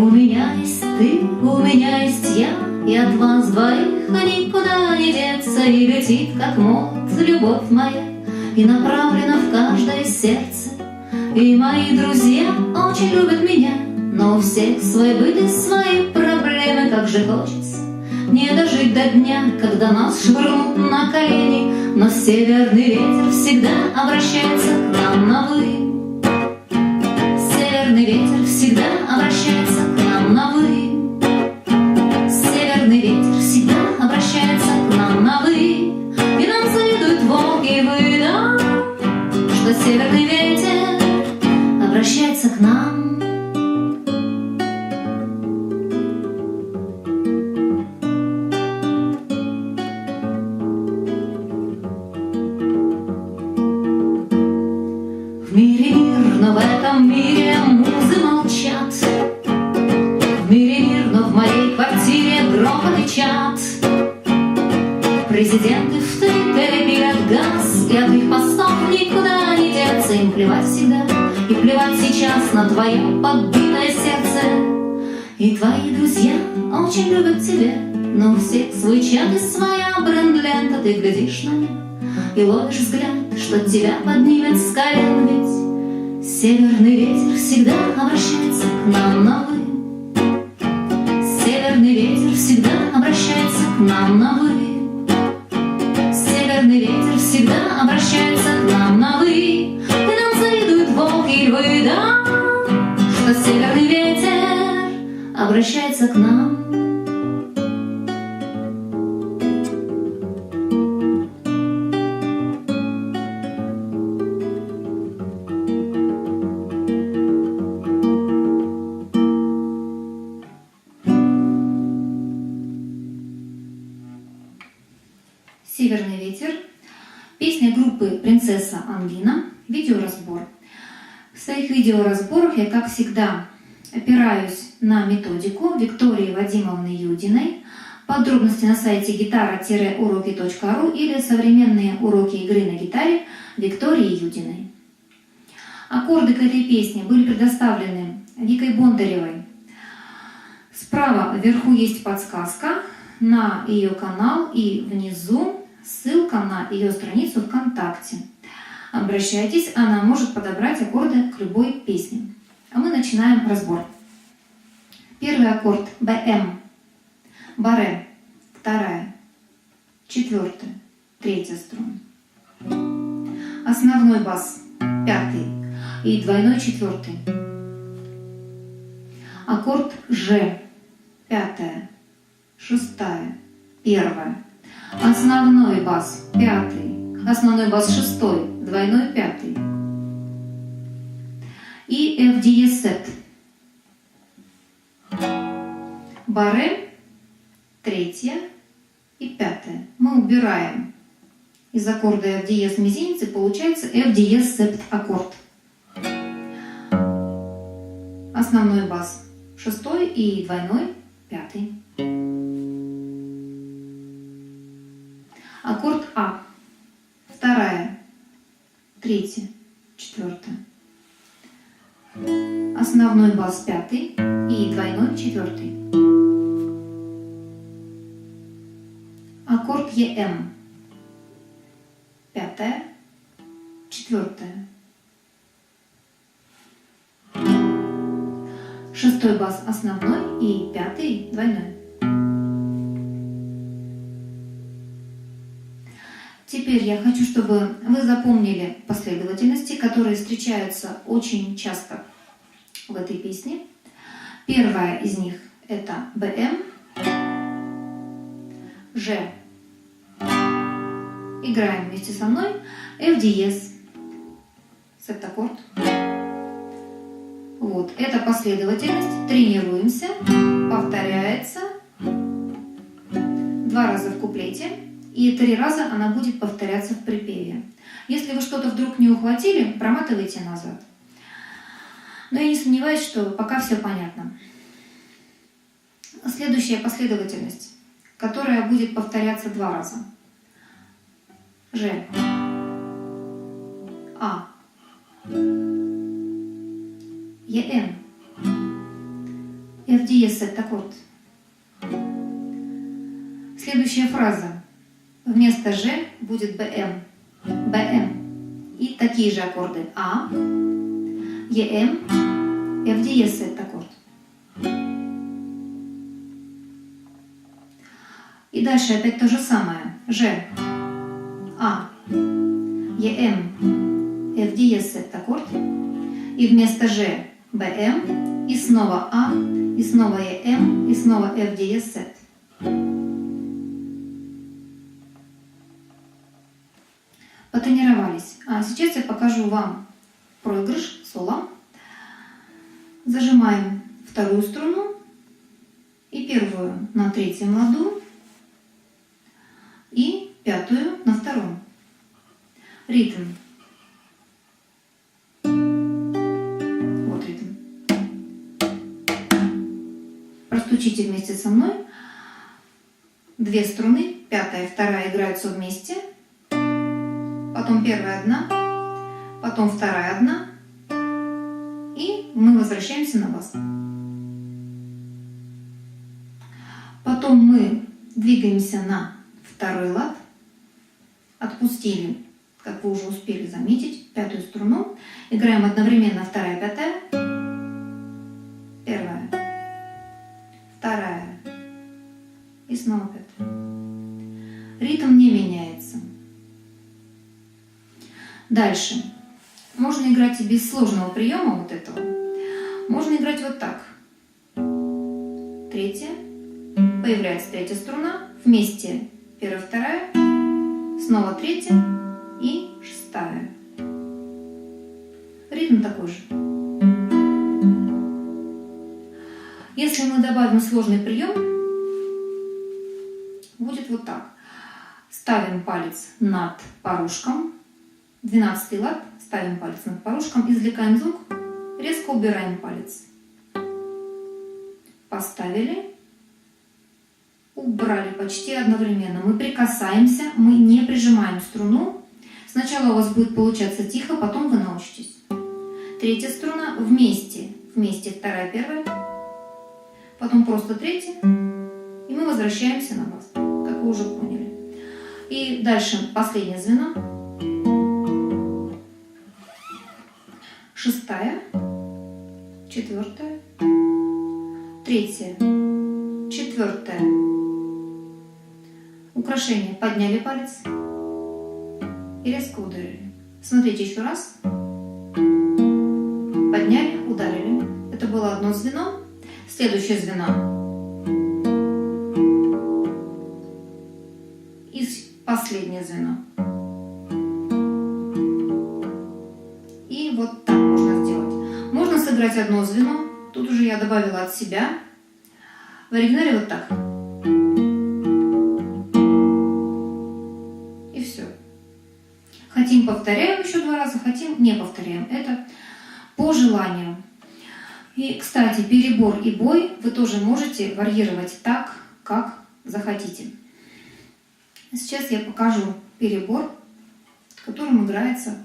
У меня есть ты, у меня есть я, и от вас двоих никуда не деться. И летит, как молот, любовь моя, и направлена в каждое сердце. И мои друзья очень любят меня, но у всех свой быт и свои проблемы. Как же хочется не дожить до дня, когда нас швырнут на колени. Но северный ветер всегда обращается к нам на «вы». Северный ветер всегда обращается к нам на «вы». Северный ветер всегда обращается к нам на «вы». И нам завидуют волки, вы, да, что северный ветер обращается к нам. В мире мир, но в этом мире музы молчат. В мире мир, но в моей квартире грохот и чат. Президенты в Твиттере пилят газ, и от их постов никуда не деться. Им плевать всегда, и плевать сейчас на твое подбитое сердце. И твои друзья очень любят тебя, но у всех свой чат и своя бренд-лента. Ты глядишь на них и ловишь взгляд, что тебя поднимет с колен. Ведь северный ветер всегда обращается к нам на «вы». Северный ветер всегда обращается к нам на «вы». Северный ветер всегда обращается к нам на «вы». И нам завидуют волки и львы, да, что северный ветер обращается к нам. «Северный ветер», песня группы «Принцесса Ангина», видеоразбор. В своих видеоразборах я, как всегда, опираюсь на методику Виктории Вадимовны Юдиной. Подробности на сайте guitar-уроки.ru или современные уроки игры на гитаре Виктории Юдиной. Аккорды к этой песне были предоставлены Викой Бондаревой. Справа вверху есть подсказка на ее канал и внизу ссылка на ее страницу ВКонтакте. Обращайтесь, она может подобрать аккорды к любой песне. А мы начинаем разбор. Первый аккорд БМ, баре, вторая, четвертая, третья струна. Основной бас, пятый и двойной четвертый. Аккорд Ж, пятая, шестая, первая. Основной бас пятый, основной бас шестой, двойной пятый. И F диез септ. Баре, третья и пятая. Мы убираем из аккорда F диез мизинец, и получается F диез септ аккорд. Основной бас шестой и двойной пятый. Аккорд А. Вторая, третья, четвертая. Основной бас пятый и двойной четвертый. Аккорд ЕМ. Пятая, четвертая. Шестой бас основной и пятый двойной. Теперь я хочу, чтобы вы запомнили последовательности, которые встречаются очень часто в этой песне. Первая из них – это БМ, Ж. Играем вместе со мной. F диез, септаккорд. Вот, это последовательность. Тренируемся, повторяется 2 раза в куплете. И 3 раза она будет повторяться в припеве. Если вы что-то вдруг не ухватили, проматывайте назад. Но я не сомневаюсь, что пока все понятно. Следующая последовательность, которая будет повторяться 2 раза. Ж. А. ЕН. F диез этот аккорд. Следующая фраза. Вместо Ж будет БМ. БМ. И такие же аккорды. А, ЕМ, F диез этот аккорд. И дальше опять то же самое. Ж, А, ЕМ, F диез этот аккорд. И вместо Ж БМ, и снова А, и снова ЕМ, и снова F диез сет. Потренировались. А сейчас я покажу вам проигрыш соло. Зажимаем вторую струну и первую на третьем ладу и пятую на втором. Ритм. Вот ритм. Простучите вместе со мной. Две струны, пятая и вторая играются вместе. Потом первая одна, потом вторая одна, и мы возвращаемся на бас. Потом мы двигаемся на второй лад, отпустили, как вы уже успели заметить, пятую струну, играем одновременно вторая, пятая, первая, вторая и снова пятая. Ритм не меняется. Дальше. Можно играть и без сложного приема вот этого. Можно играть вот так. Третья. Появляется третья струна. Вместе первая, вторая. Снова третья и шестая. Ритм такой же. Если мы добавим сложный прием, будет вот так. Ставим палец над порушком. 12 лад, ставим палец над порушком, извлекаем звук, резко убираем палец. Поставили, убрали почти одновременно. Мы прикасаемся, мы не прижимаем струну. Сначала у вас будет получаться тихо, потом вы научитесь. Третья струна вместе, вместе вторая, первая, потом просто третья, и мы возвращаемся на бас, как вы уже поняли. И дальше последнее звено. Шестая, четвертая, третья, четвертая. Украшение. Подняли палец и резко ударили. Смотрите еще раз. Подняли, ударили. Это было одно звено. Следующее звено. И последнее звено. И вот так можно сделать. Можно сыграть одно звено. Тут уже я добавила от себя. В оригинале вот так. И все. Хотим, повторяем еще 2 раза, хотим, не повторяем. Это по желанию. И, кстати, перебор и бой вы тоже можете варьировать так, как захотите. Сейчас я покажу перебор, которым играется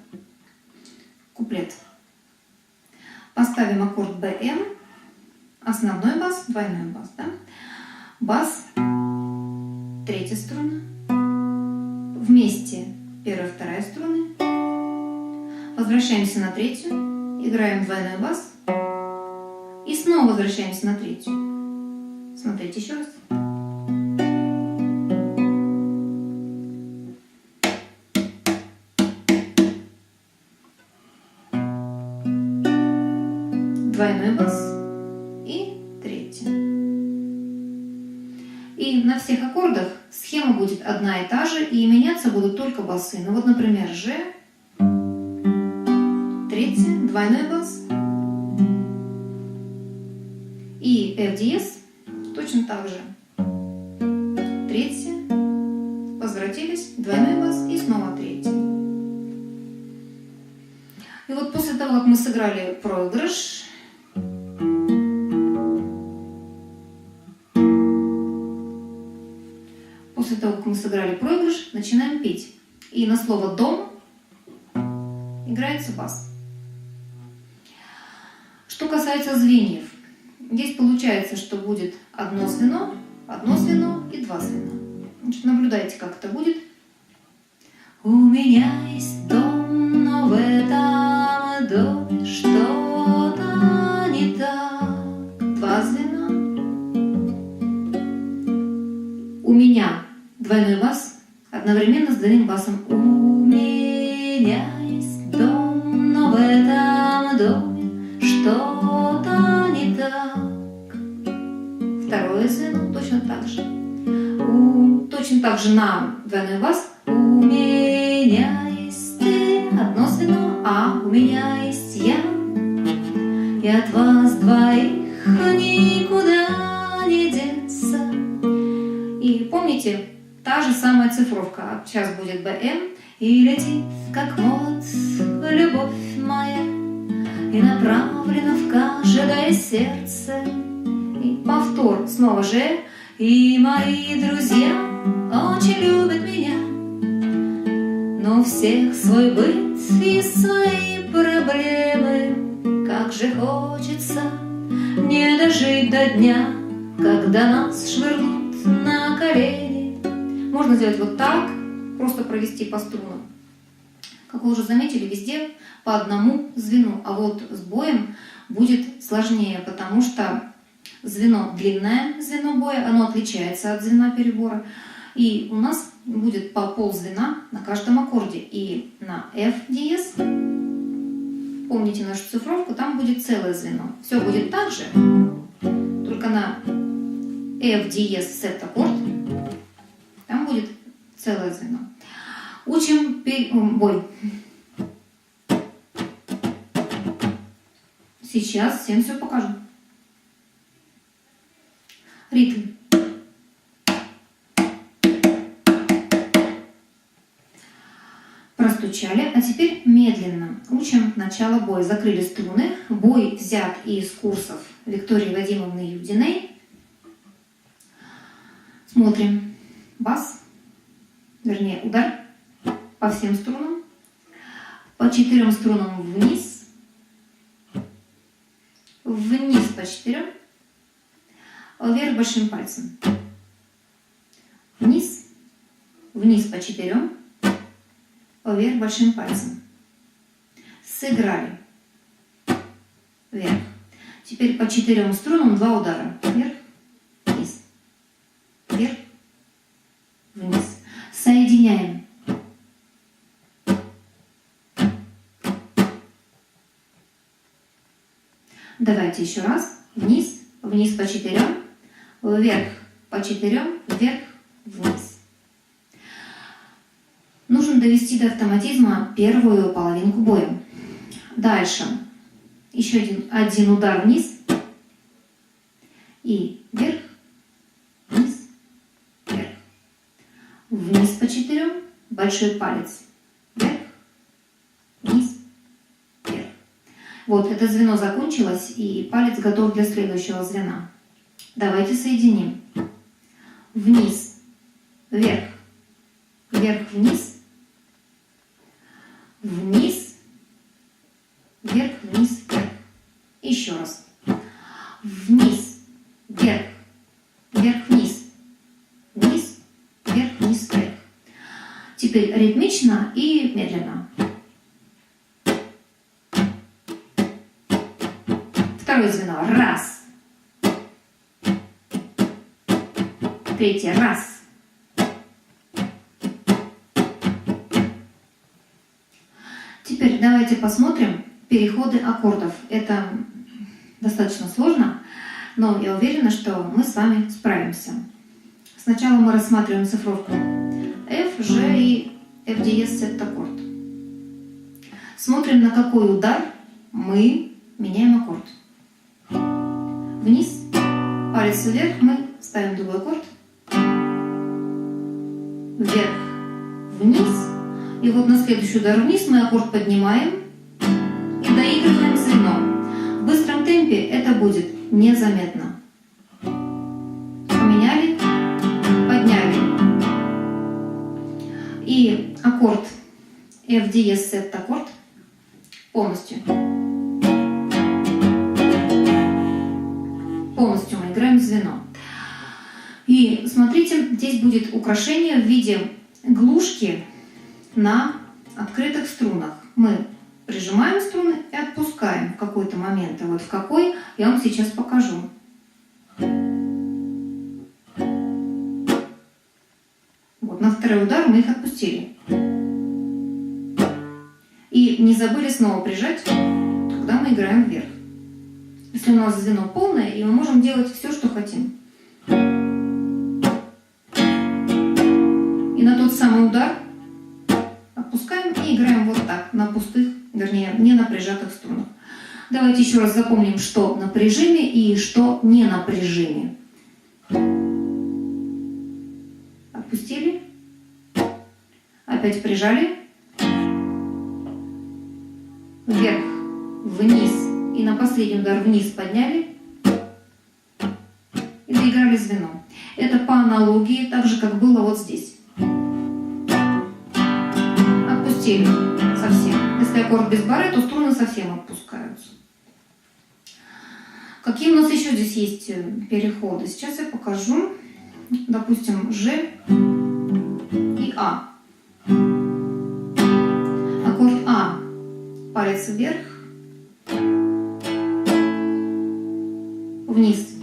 куплет. Поставим аккорд БМ, основной бас, двойной бас, да? Бас, третья струна, вместе первая, вторая струны, возвращаемся на третью, играем двойной бас и снова возвращаемся на третью. Смотрите еще раз. Двойной бас и третья. И на всех аккордах схема будет одна и та же, и меняться будут только басы. Ну вот, например, Ж, третья, двойной бас и F диез точно так же. Третья, возвратились, двойной бас и снова третья. И вот после того, как мы сыграли проигрыш, после того, как мы сыграли проигрыш, начинаем петь. И на слово «дом» играется бас. Что касается звеньев. здесь получается, что будет одно звено и два звена. Значит, наблюдайте, как это будет. У меня есть дом, но в этом доме что-то не так. Два звена. У меня двойной бас одновременно с двойным басом. У меня есть дом, но в этом доме что-то не так. Второе звено точно так же. Точно так же на двойной бас. У меня есть ты, одно звено, а у меня есть я. И от вас двоих никуда не деться. И помните, та же самая цифровка. Сейчас будет БМ. И летит, как мод, любовь моя, и направлена в каждое сердце. И повтор, снова же. И мои друзья очень любят меня, но у всех свой быт и свои проблемы. Как же хочется не дожить до дня, когда нас швырнут на колени. Можно сделать вот так, просто провести по струнам. Как вы уже заметили, везде по одному звену, а вот с боем будет сложнее, потому что звено длинное, звено боя, оно отличается от звена перебора. И у нас будет по ползвена на каждом аккорде. И на F диез, помните нашу цифровку, там будет целое звено. Все будет так же, только на F диез септаккорд там будет целое звено. Учим бой. Сейчас всем все покажу. Ритм. Простучали, а теперь медленно учим начало боя. Закрыли струны. Бой взят из курсов Виктории Вадимовны Юдиной. Смотрим. Бас, вернее удар по всем струнам. По 4 струнам вниз. Вниз по 4. Вверх большим пальцем. Вниз. Вниз по 4. Вверх большим пальцем. Сыграли. Вверх. Теперь по 4 струнам 2 удара. Вверх, вниз. Вверх, вниз. Соединяем. Давайте еще раз. Вниз, вниз по 4. Вверх по 4. Вверх, вниз. Нужно довести до автоматизма первую половинку боя. Дальше еще один удар вниз и вверх, вниз, вверх. Вниз по 4, большой палец, вверх, вниз, вверх. Вот это звено закончилось, и палец готов для следующего звена. Давайте соединим. Вниз, вверх, вверх, вниз. Вниз, вверх, вниз, вверх. Еще раз. Вниз, вверх, вверх, вниз. Вниз, вверх, вниз, вверх. Теперь ритмично и медленно. Второе звено. Раз. Третье. Раз. Теперь давайте посмотрим переходы аккордов. Это достаточно сложно, но я уверена, что мы с вами справимся. Сначала мы рассматриваем цифровку F, G и F диез септаккорд. Смотрим, на какой удар мы меняем аккорд. Вниз, палец вверх, мы ставим другой аккорд. Вверх, вниз. И вот на следующий удар вниз мы аккорд поднимаем и доигрываем звено. В быстром темпе это будет незаметно. Поменяли, подняли. И аккорд F диез септаккорд полностью. играем звено. И смотрите, здесь будет украшение в виде глушки на открытых струнах. Мы прижимаем струны и отпускаем в какой-то момент. А вот в какой, я вам сейчас покажу. Вот на второй удар мы их отпустили. И не забыли снова прижать, когда мы играем вверх. Если у нас звено полное, и мы можем делать все, что хотим. И на тот самый удар отпускаем и играем вот так, на пустых, вернее, не на прижатых струнах. Давайте еще раз запомним, что на прижиме и что не на прижиме. Отпустили. Опять прижали. Вверх, вниз. И на последний удар вниз подняли. И доиграли звено. Это по аналогии, так же, как было вот здесь. Отпустили совсем. Если аккорд без бары, то струны совсем отпускаются. Какие у нас еще здесь есть переходы? Сейчас я покажу. Допустим, Ж и А. Аккорд А. Палец вверх. Вниз.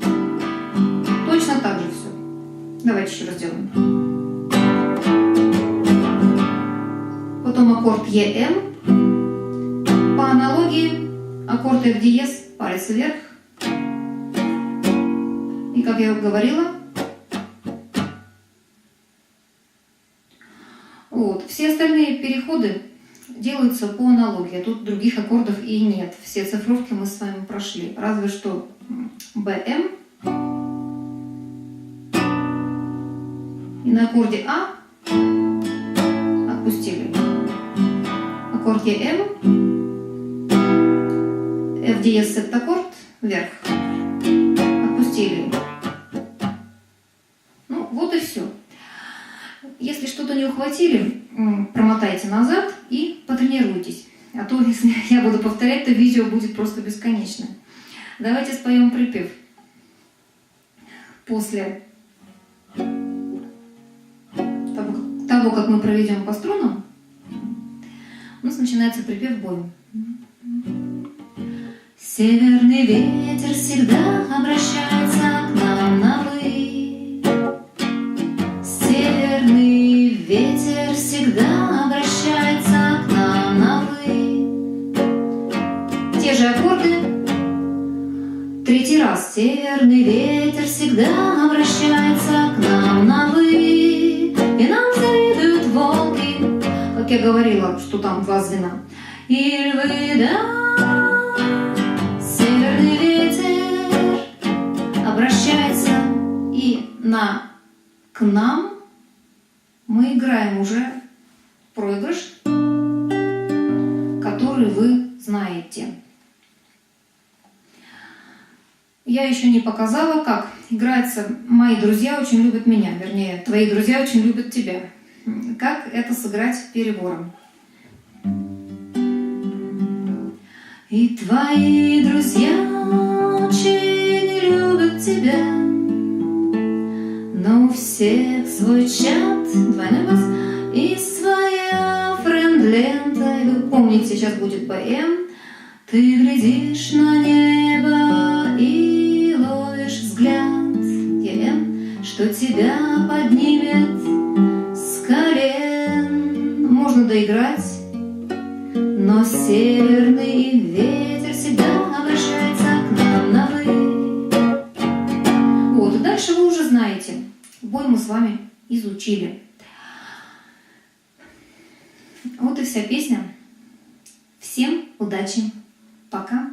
Точно так же все. Давайте еще раз сделаем. Потом аккорд ЕМ. По аналогии аккорд F диез, палец вверх. И как я говорила, вот, все остальные переходы делаются по аналогии. Тут других аккордов и нет. Все цифровки мы с вами прошли. Разве что БМ. И на аккорде А отпустили. Аккорд ЕМ. F диез септаккорд вверх. Отпустили. Ну, вот и все. Если что-то не ухватили, промотайте назад и потренируйтесь. А то, если я буду повторять, то видео будет просто бесконечное. Давайте споем припев. После того, как мы проведем по струнам, у нас начинается припев боем. Северный ветер всегда обращается к нам на «вы». Северный ветер всегда обращается к нам на «вы». Те же аккорды. Третий раз. Северный ветер всегда обращается к нам на «вы». И нам завидуют волки, как я говорила, что там два звена. И львы, да. Северный ветер обращается, и к нам мы играем уже проигрыш, который вы знаете. Я еще не показала, как играется «Мои друзья очень любят меня», вернее, «Твои друзья очень любят тебя». Как это сыграть перебором. И твои друзья очень любят тебя, но у всех свой чат, двойной бас, и своя френд-лента. И вы помните, сейчас будет БМ. Ты глядишь на небо и ловишь взгляд, ЕМ, что тебя поднимет с колен. Можно доиграть. Но северный ветер всегда обращается к нам на «вы». Вот, и дальше вы уже знаете. Бой мы с вами изучили. Вот и вся песня. Всем удачи. Пока.